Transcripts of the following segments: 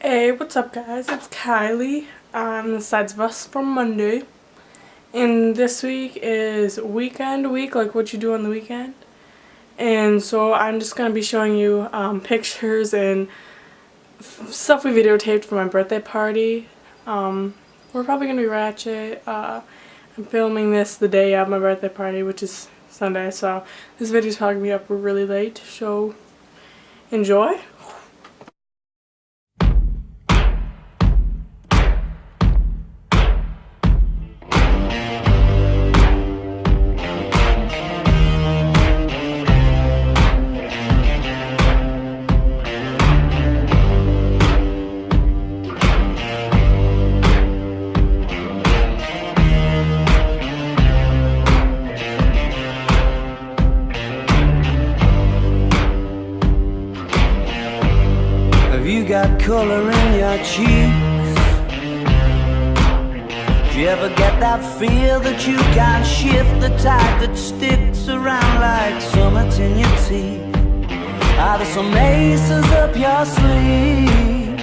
Hey, what's up guys? It's Kylie on the Sides of Us for Monday. And this week is weekend week, like what you do on the weekend. And so I'm just going to be showing you pictures and stuff we videotaped for my birthday party. We're probably going to be Ratchet. I'm filming this the day of my birthday party, which is Sunday. So this video is probably going to be up really late. So enjoy. You got color in your cheeks. Do you ever get that feel that you can't shift, the tide that sticks around like summits in your teeth? Are there some aces up your sleeve?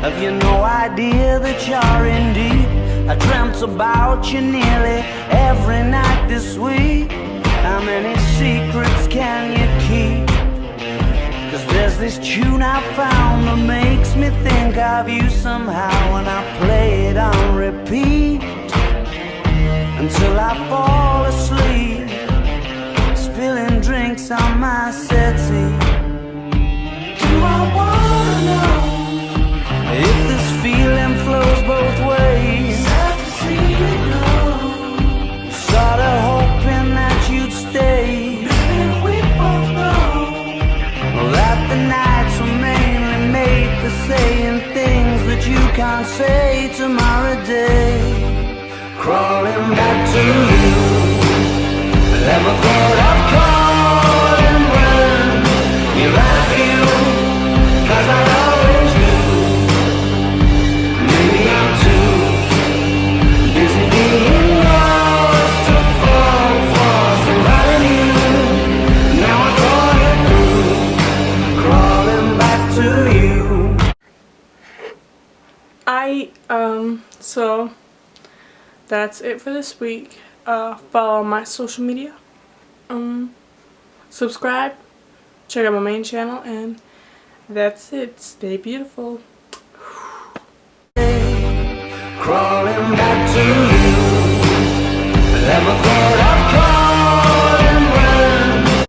Have you no idea that you're in deep? I dreamt about you nearly every night this week. How many secrets can you keep? 'Cause there's this tune I found that makes me think of you somehow, and I play it on repeat until I fall asleep, spilling drinks on my settee. Do I wanna know if this feeling flows both ways? Sad to see you go. Sorta hoping that you'd stay. That the nights were mainly made for saying things that you can't say tomorrow day. Crawling back to you, never thought of calling when you're out of you, 'cause I always knew. Maybe I'm too busy being lost to fall for somebody new. Now I thought it through, crawling back to you. So that's it for this week. Follow my social media. Subscribe. Check out my main channel, and that's it. Stay beautiful. Crawling back to you.